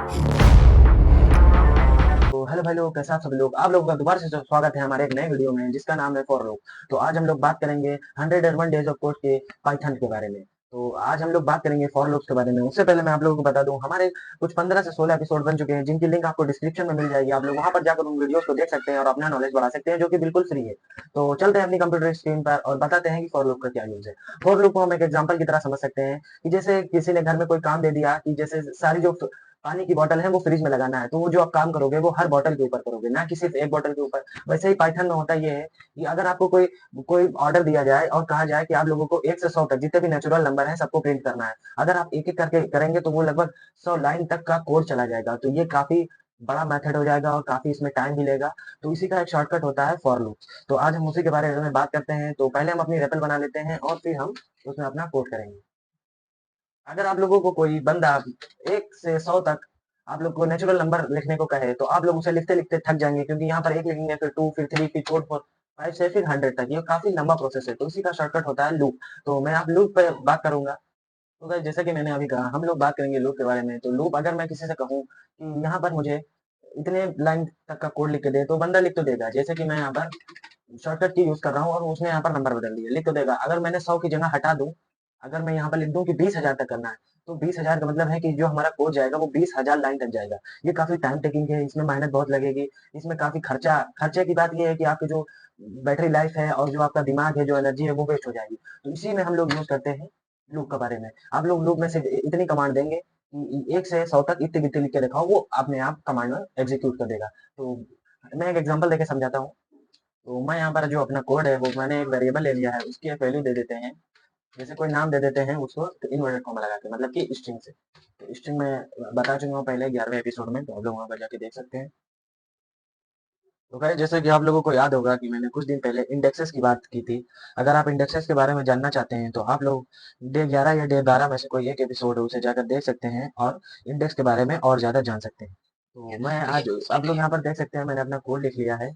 तो हेलो भाई लोग, कैसे आप सभी लोग। आप लोगों का दोबारा से स्वागत है हमारे एक नए वीडियो में जिसका नाम है फॉर लूप। तो आज हम लोग बात करेंगे 101 डेज ऑफ कोड के पाइथन के बारे में। तो आज हम लोग बात करेंगे फॉर लूप्स के बारे में। उससे पहले मैं आप लोगों को बता दूं, हमारे कुछ 15 से 16 एपिसोड बन चुके हैं जिनकी लिंक आपको डिस्क्रिप्शन में मिल जाएगी। आप लोग वहां पर जाकर उन वीडियोस को देख सकते हैं और अपना नॉलेज बढ़ा सकते हैं, जो कि बिल्कुल फ्री है। तो चलते हैं अपनी कंप्यूटर स्क्रीन पर और बताते हैं कि फॉर लूप का क्या यूज है। फॉर लूप को हम एक एग्जांपल की तरह समझ सकते हैं कि जैसे किसी ने घर में कोई काम दे दिया कि जैसे सारी जो पानी की बॉटल है वो फ्रिज में लगाना है, तो वो जो आप काम करोगे वो हर बॉटल के ऊपर करोगे, ना कि सिर्फ एक बॉटल के ऊपर। वैसे ही पाइथन में होता ये है कि अगर आपको कोई कोई ऑर्डर दिया जाए और कहा जाए कि आप लोगों को 1 से 100 तक जितने भी नेचुरल नंबर है सबको प्रिंट करना है। अगर आप एक-एक करके करेंगे तो वो लगभग 100 लाइन तक का कोड चला जाएगा। तो ये काफ़ी बड़ा मेथड हो जाएगा और काफ़ी इसमें टाइम भी लेगा। तो इसी का एक शॉर्टकट होता है फॉर लूप। तो आज हम उसी के बारे में बात करते हैं। तो पहले हम अपनी रेपल बना लेते हैं और फिर हम उसमें अपना कोड करेंगे। अगर आप लोगों को कोई बंदा 1 से 100 तक आप लोग को नेचुरल नंबर लिखने को कहे, तो आप लोग उसे लिखते-लिखते थक जाएँगे, क्योंकि यहाँ पर 1 लिखेंगे, फिर 2, फिर 3, फिर 4, 5 से फिर 100 तक। ये काफ़ी लंबा प्रोसेस है, तो इसी का शॉर्टकट होता है लूप। तो मैं अब लूप पे बात करूँगा। तो गाइस, जैसा कि मैंने अभी कहा, हम लोग बात करेंगे लूप के बारे में। तो लूप अगर मैं किसी से कहूँ कि यहाँ पर मुझे इतने लाइन तक का कोड लिख के दे, तो बंदा लिख तो देगा। जैसे कि मैं यहाँ पर शॉर्टकट की यूज़ कर रहा हूँ और उसने यहाँ पर नंबर बदल दिया, लिख तो देगा। अगर मैंने 100 की जगह हटा दूँ, अगर मैं यहाँ पर लिख दूँ कि 20,000 तक करना है, तो 20,000 का मतलब है कि जो हमारा कोड जाएगा वो 20,000 लाइन तक जाएगा। ये काफ़ी टाइम टेकिंग है, इसमें मेहनत बहुत लगेगी, इसमें काफ़ी खर्चे की बात ये है कि आपकी जो बैटरी लाइफ है और जो आपका दिमाग है, जो एनर्जी है, वो वेस्ट हो जाएगी। तो इसी में हम लोग यूज़ करते हैं लूप के बारे में। आप लोग लूप में सिर्फ इतनी कमांड देंगे कि 1 से 100 तक इतने-इतने लिख के दिखाओ, वो अपने आप कमांड में एग्ज़ीक्यूट कर देगा। तो मैं एक एग्ज़ाम्पल देके समझाता हूँ। तो मैं यहाँ पर जो अपना कोड है वो मैंने एक वेरिएबल ले लिया है, उसकी एक वैल्यू दे देते हैं। जैसे कोई नाम दे देते हैं उसको इन्वर्टेड कॉमा लगा के, मतलब कि स्ट्रिंग से। तो स्ट्रिंग मैं बता चुका हूँ पहले 11वें एपिसोड में, तो आप लोग वहाँ पर जाके देख सकते हैं। तो गाइस, जैसे कि आप लोगों को याद होगा कि मैंने कुछ दिन पहले इंडेक्सेस की बात की थी। अगर आप इंडेक्सेस के बारे में जानना चाहते हैं तो आप लोग डे 11 या डे 12 में से कोई एक एपिसोड है, उसे जाकर देख सकते हैं और इंडेक्स के बारे में और ज़्यादा जान सकते हैं। तो मैं आज आप लोग यहाँ पर देख सकते हैं, मैंने अपना कोड लिख लिया है।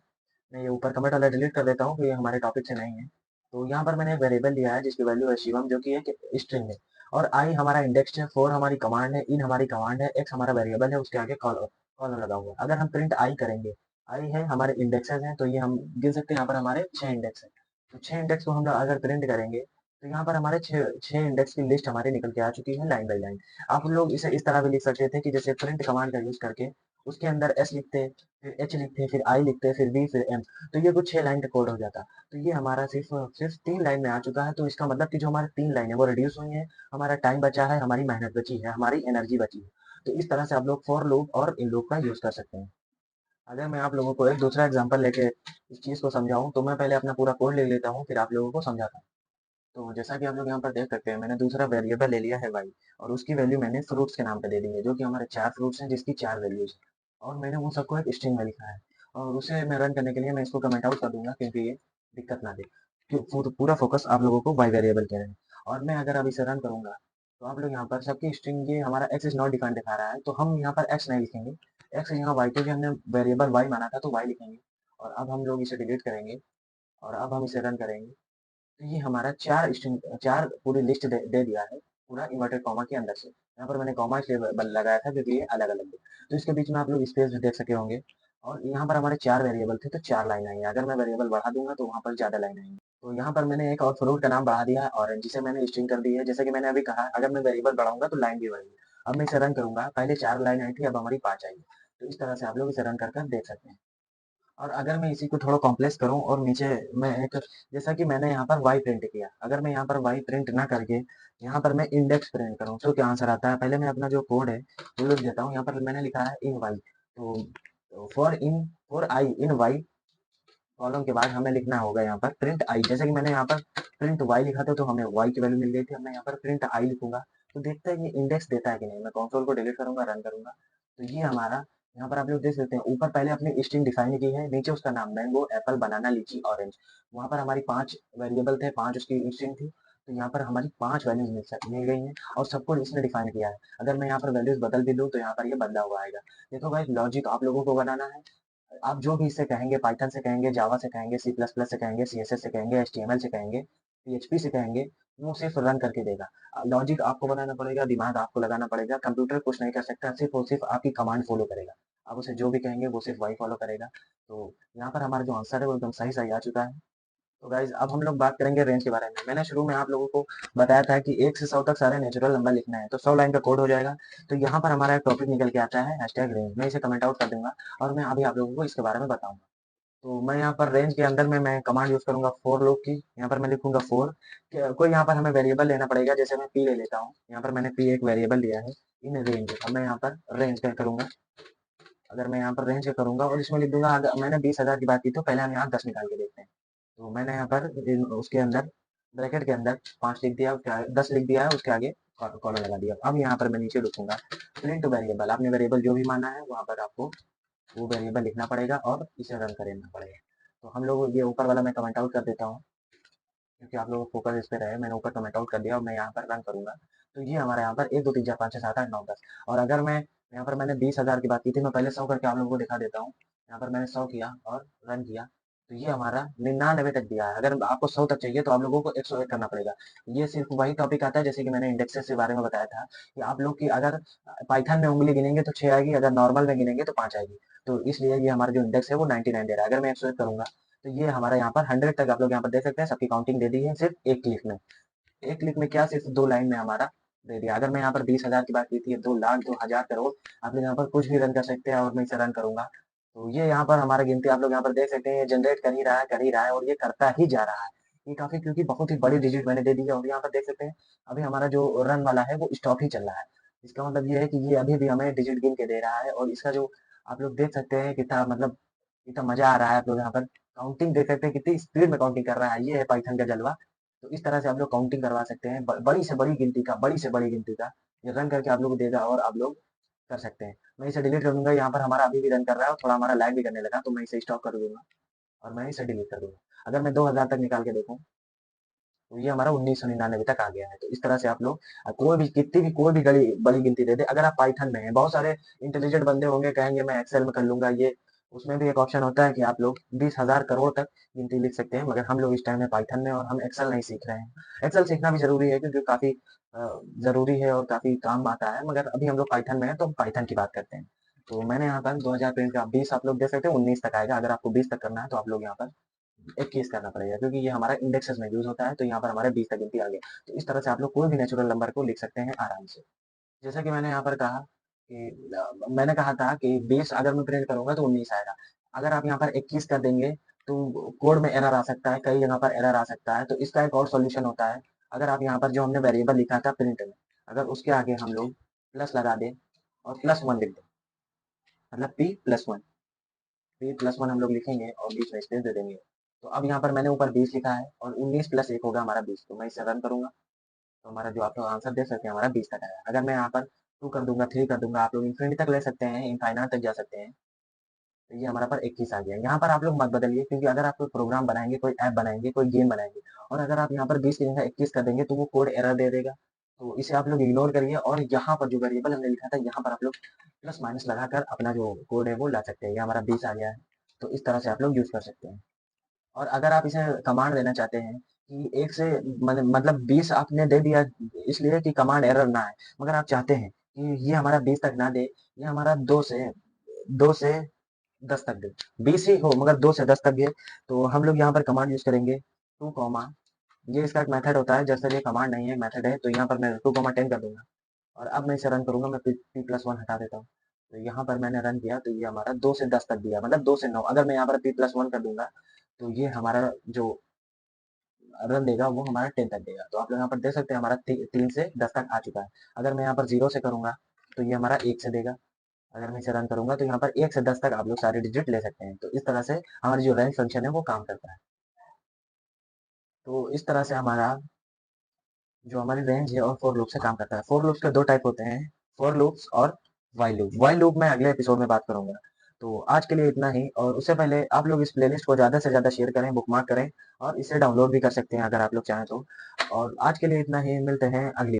मैं ये ऊपर कमेंट वाला डिलीट कर देता हूँ, ये हमारे टॉपिक से नहीं है। तो यहाँ पर मैंने एक वेरिएबल लिया है जिसकी वैल्यू है शिवम, जो कि एक स्ट्रिंग है। और आई हमारा इंडेक्स है, 4 हमारी कमांड है, इन हमारी कमांड है, एक्स हमारा वेरिएबल है, उसके आगे कॉलर लगा हुआ है। अगर हम प्रिंट आई करेंगे, आई है हमारे इंडेक्सेस हैं, तो ये हम गिन सकते हैं। यहाँ पर हमारे 6 इंडेक्स हैं। तो 6 इंडेक्स को हम लोग अगर प्रिंट करेंगे, तो यहाँ पर हमारे 6 इंडेक्स की लिस्ट हमारी निकल के आ चुकी है लाइन बाय लाइन। आप लोग इसे इस तरह भी लिख सकते थे कि जैसे प्रिंट कमांड का यूज़ करके उसके अंदर एस लिखते, फिर एच लिखते, फिर आई लिखते, फिर वी, फिर एम। तो ये कुछ 6 लाइन का कोड हो जाता। तो ये हमारा सिर्फ 3 लाइन में आ चुका है। तो इसका मतलब कि जो हमारी 3 लाइन है वो रिड्यूस हुई है, हमारा टाइम बचा है, हमारी मेहनत बची है, हमारी एनर्जी बची है। तो इस तरह से आप लोग फॉर लूप और इन लूप का यूज़ कर सकते हैं। अगर मैं आप लोगों को एक दूसरा एग्जांपल लेके इस चीज़ को समझाऊँ, तो मैं पहले अपना पूरा कोड लिख लेता हूँ, फिर आप लोगों को समझाता हूँ। तो जैसा कि आप लोग यहाँ पर देख सकते हैं, मैंने दूसरा वेरिएबल ले लिया है y, और उसकी वैल्यू मैंने फ्रूट्स के नाम पे दे दी है, जो कि हमारे 4 फ्रूट्स हैं जिसकी 4 वैल्यूज़ हैं। और मैंने उन सबको एक स्ट्रिंग में लिखा है और उसे मैं रन करने के लिए मैं इसको कमेंट आउट कर दूँगा, क्योंकि ये दिक्कत ना दे। पूरा फ़ोकस आप लोगों को y वेरिएबल पे है। और मैं अगर अब इसे रन करूँगा, तो आप लोग यहाँ पर सबकी स्ट्रिंग, ये हमारा x इज़ नॉट डिफाइंड दिखा रहा है, तो हम यहाँ पर x नहीं लिखेंगे। x यहाँ y, क्योंकि हमने वेरिएबल y माना था, तो y लिखेंगे। और अब हम लोग इसे डिलीट करेंगे और अब हम इसे रन करेंगे। तो ये हमारा 4 पूरी लिस्ट दे दिया है, पूरा इन्वर्टेड कॉमा के अंदर से। यहाँ पर मैंने कॉमा इसलिए लगाया था क्योंकि ये अलग-अलग है। तो इसके बीच में आप लोग स्पेस भी देख सके होंगे। और यहाँ पर हमारे 4 वेरिएबल थे, तो 4 लाइन आई है। अगर मैं वेरिएबल बढ़ा दूँगा तो वहाँ पर ज़्यादा लाइन आएँगी। तो यहाँ पर मैंने एक और फ्रूट का नाम बढ़ा दिया है ऑरेंज, जिसे मैंने स्ट्रिंग कर दी है। जैसे कि मैंने अभी कहा, अगर मैं वेरिएबल बढ़ाऊँगा तो लाइन भी बढ़ेगी। अब मैं इसे रन करूँगा, पहले 4 लाइन आई थी, अब हमारी 5 आई है। तो इस तरह से आप लोग इसे रन कर देख सकते हैं। और अगर मैं इसी को थोड़ा कॉम्प्लेक्स करूँ और नीचे मैं एक, जैसा कि मैंने यहाँ पर y प्रिंट किया, अगर मैं यहाँ पर y प्रिंट ना करके यहाँ पर मैं इंडेक्स प्रिंट करूँ, तो क्या आंसर आता है? पहले मैं अपना जो कोड है वो लिख देता हूँ। यहाँ पर मैंने लिखा है इन y। तो for I in y column के बाद हमें लिखना होगा यहाँ पर प्रिंट आई। जैसे कि मैंने यहाँ पर प्रिंट y लिखा था, तो हमें y की वैल्यू मिल गई थी। अब मैं यहाँ पर प्रिंट आई लिखूंगा, तो देखते हैं ये इंडेक्स देता है कि नहीं। मैं कंसोल को डिलीट करूंगा, रन करूंगा, तो ये हमारा यहाँ पर आप लोग देख सकते हैं, ऊपर पहले अपनी स्ट्रिंग डिफाइन की है, नीचे उसका नाम मैंगो, एप्पल, बनाना, लीची, ऑरेंज। वहाँ पर हमारी 5 वेरिएबल थे, 5 उसकी स्ट्रिंग थी। तो यहाँ पर हमारी 5 वैल्यूज मिल गई हैं और सबको इसने डिफाइन किया है। अगर मैं यहाँ पर वैल्यूज बदल भी दूँ तो यहाँ पर ये बदला हुआ आएगा। देखो भाई, लॉजिक आप लोगों को बनाना है। आप जो भी इससे कहेंगे, पाइथन से कहेंगे, जावा से कहेंगे, सी प्लस प्लस से कहेंगे, सी एस एस से कहेंगे, एच टी एम एल से कहेंगे, पीएचपी से कहेंगे, वो सिर्फ रन करके देगा। लॉजिक आपको बनाना पड़ेगा, दिमाग आपको लगाना पड़ेगा, कंप्यूटर कुछ नहीं कर सकता, सिर्फ और सिर्फ आपकी कमांड फॉलो करेगा। आप उसे जो भी कहेंगे वो सिर्फ वही फॉलो करेगा। तो यहाँ पर हमारा जो आंसर है वो एकदम सही-सही आ चुका है। तो गाइज़ अब हम लोग बात करेंगे रेंज के बारे में। मैंने शुरू में आप लोगों को बताया था कि 1 से 100 तक सारे नेचुरल नंबर लिखना है, तो 100 लाइन का कोड हो जाएगा। तो यहाँ पर हमारा एक टॉपिक निकल के आता है हैशटैग रेंज। मैं इसे कमेंट आउट कर दूँगा और मैं अभी आप लोगों को इसके बारे में बताऊँगा। तो मैं यहाँ पर रेंज के अंदर में मैं कमांड यूज़ करूँगा फॉर लूप की। यहाँ पर मैं लिखूँगा फॉर कोई यहाँ पर हमें वेरिएबल लेना पड़ेगा, जैसे मैं पी ले लेता हूँ। यहाँ पर मैंने पी एक वेरिएबल लिया है इन रेंज। अब मैं यहाँ पर रेंज क्या करूँगा, अगर मैं यहाँ पर रेंज क्या करूँगा और इसमें लिख दूँगा, अगर मैंने 20,000 की बात की तो पहले हम यहाँ 10 निकाल के देखते हैं। तो मैंने यहाँ पर उसके अंदर ब्रैकेट के अंदर 5 लिख दिया, उसके आगे 10 लिख दिया है, उसके आगे कॉलन लगा दिया। अब यहाँ पर मैं नीचे लिखूंगा प्रिंट वेरिएबल। आपने वेरिएबल जो भी माना है वहाँ पर आपको वो वेरिएबल लिखना पड़ेगा और इसे रन करना पड़ेगा। तो हम लोग ये ऊपर वाला मैं कमेंट आउट कर देता हूँ, क्योंकि आप लोग फोकस इस पे रहे। मैंने ऊपर कमेंट आउट कर दिया और मैं यहाँ पर रन करूंगा। तो ये हमारे यहाँ पर 1 2 3 4 5 6 7 8 9 10। और अगर मैं यहाँ पर मैंने 20,000 की बात की थी, मैं पहले 100 करके आप लोगों को दिखा देता हूँ। यहाँ पर मैंने 100 किया और रन किया, तो ये हमारा 99 तक दिया है। अगर आपको 100 तक चाहिए तो आप लोगों को 101 करना पड़ेगा। ये सिर्फ वही टॉपिक आता है जैसे कि मैंने इंडेक्सेस के बारे में बताया था कि आप लोग की अगर पाइथन में उंगली गिनेंगे तो 6 आएगी, अगर नॉर्मल में गिनेंगे तो 5 आएगी। तो इसलिए ये हमारा जो इंडेक्स है वो 99 दे रहा है। अगर मैं 101 करूंगा तो ये हमारा यहाँ पर 100 तक आप लोग यहाँ पर देख सकते हैं, सबकी काउंटिंग दे दी है सिर्फ एक क्लिक में। एक क्लिक में क्या, सिर्फ 2 लाइन में हमारा दे दिया। अगर मैं यहाँ पर 20,000 की बात की थी, 2 लाख 2 हजार करोड़, आप लोग यहाँ पर कुछ भी रन कर सकते हैं और मैं इसे रन करूंगा। तो ये यहाँ पर हमारा गिनती आप लोग यहाँ पर देख सकते हैं, ये जनरेट कर ही रहा है और ये करता ही जा रहा है। ये काफी, क्योंकि बहुत ही बड़ी डिजिट मैंने दे दी है और यहाँ पर देख सकते हैं अभी हमारा जो रन वाला है वो स्टॉप ही चल रहा है। इसका मतलब ये है कि ये अभी भी हमें डिजिट गिन के दे रहा है और इसका जो आप लोग देख सकते हैं कितना मतलब कितना मजा आ रहा है। आप लोग यहाँ पर काउंटिंग देख सकते हैं कितनी स्पीड में काउंटिंग कर रहा है, ये है पाइथन का जलवा। तो इस तरह से आप लोग काउंटिंग करवा सकते हैं, बड़ी से बड़ी गिनती का, बड़ी से बड़ी गिनती का ये रन करके आप लोग को देगा और आप लोग कर सकते हैं। मैं इसे डिलीट कर दूंगा, यहाँ पर हमारा अभी भी रन कर रहा है और थोड़ा हमारा लैग भी करने लगा, तो मैं इसे स्टॉप कर दूंगा और मैं इसे डिलीट कर दूंगा। अगर मैं 2000 तक निकाल के देखूं तो ये हमारा 1999 तक आ गया है। तो इस तरह से आप लोग कोई भी कितनी भी कोई भी बड़ी बड़ी गिनती दे दे, अगर आप पाइथन में हैं, बहुत सारे इंटेलिजेंट बंदे होंगे कहेंगे मैं एक्सेल में कर लूंगा ये, उसमें भी एक ऑप्शन होता है कि आप लोग 20,000 करोड़ तक गिनती लिख सकते हैं। मगर हम लोग इस टाइम में पाइथन में और हम एक्सेल नहीं सीख रहे हैं। एक्सेल सीखना भी जरूरी है क्योंकि काफी जरूरी है और काफी काम आता है, मगर अभी हम लोग पाइथन में है तो हम पाइथन की बात करते हैं। तो मैंने यहाँ पर 2000 प्रिंट का 20 आप लोग दे सकते हैं, 19 तक आएगा। अगर आपको 20 तक करना है तो आप लोग यहाँ पर 21 करना पड़ेगा, क्योंकि ये हमारा इंडेक्सेस में यूज होता है। तो यहाँ पर हमारे 20 तक गिनती आ गई। तो इस तरह से आप लोग कोई भी नेचुरल नंबर को लिख सकते हैं आराम से। जैसा कि मैंने यहाँ पर कहा कि मैंने कहा था कि 20 अगर मैं प्रिंट करूंगा तो 19 आएगा। अगर आप यहाँ पर 21 कर देंगे तो कोड में एरर आ सकता है, कई जगह पर एरर आ सकता है। तो इसका एक और सॉल्यूशन होता है, अगर आप यहाँ पर जो हमने वेरिएबल लिखा था प्रिंट में, अगर उसके आगे हम लोग प्लस लगा दें और +1 लिख दें, मतलब p+1, p+1 हम लोग लिखेंगे और बीच में स्पेस दे देंगे। तो अब यहाँ पर मैंने ऊपर 20 लिखा है और 19 + 1 होगा हमारा 20। तो मैं इसे रन करूंगा तो हमारा जो आप लोग आंसर दे सकते हैं हमारा 20 तक आएगा। अगर मैं यहाँ पर 2 कर दूंगा, 3 कर दूंगा, आप लोग इन्फिनिटी तक ले सकते हैं, इनफाइनाइट तक जा सकते हैं। तो ये हमारा पर 21 आ गया। यहाँ पर आप लोग मत बदलिए, क्योंकि अगर आप कोई प्रोग्राम बनाएंगे, कोई ऐप बनाएंगे, कोई गेम बनाएंगे और अगर आप यहाँ पर 20 की जगह 21 कर देंगे तो वो कोड एरर दे देगा। तो इसे आप लोग इग्नोर करिए और यहाँ पर जो वेरिएबल हमने लिखा था यहाँ पर आप लोग प्लस माइनस लगाकर अपना जो कोड है वो ला सकते हैं। ये हमारा 20 आ गया है। तो इस तरह से आप लोग यूज कर सकते हैं। और अगर आप इसे कमांड देना चाहते हैं कि एक से मतलब 20 आपने दे दिया इसलिए कि कमांड एरर ना आए, मगर आप चाहते हैं कि ये हमारा 20 तक ना दे, ये हमारा 2 से 10 तक दे, 20 ही हो मगर 2 से 10 तक दे, तो हम लोग यहाँ पर कमांड यूज करेंगे 2 कॉमा, ये इसका एक मेथड होता है। जैसे ये कमांड नहीं है मेथड है, तो यहाँ पर मैं 2 10 कर दूंगा और अब मैं इसे रन करूंगा। मैं p+1 हटा देता हूँ। तो यहाँ पर मैंने रन किया तो ये हमारा 2 से 10 तक दिया, मतलब 2 से 9। अगर मैं यहाँ पर p+1 कर दूंगा तो ये हमारा जो रन देगा वो हमारा 10 तक देगा। तो आप लोग यहाँ पर देख सकते हैं हमारा 3 से 10 तक आ चुका है। अगर मैं यहाँ पर 0 से करूंगा तो ये हमारा 1 से देगा। अगर मैं इसे रन करूंगा तो यहाँ पर 1 से 10 तक आप लोग सारे डिजिट ले सकते हैं। तो इस तरह से हमारी जो रैंक फंक्शन है वो काम करता है। तो इस तरह से हमारा जो हमारी रेंज है और फॉर लूप से काम करता है। फॉर लूप्स के 2 टाइप होते हैं, फॉर लूप्स और व्हाइल लूप। व्हाइल लूप मैं अगले एपिसोड में बात करूंगा। तो आज के लिए इतना ही, और उससे पहले आप लोग इस प्लेलिस्ट को ज़्यादा से ज़्यादा शेयर करें, बुकमार्क करें और इसे डाउनलोड भी कर सकते हैं अगर आप लोग चाहें तो। और आज के लिए इतना ही, मिलते हैं अगली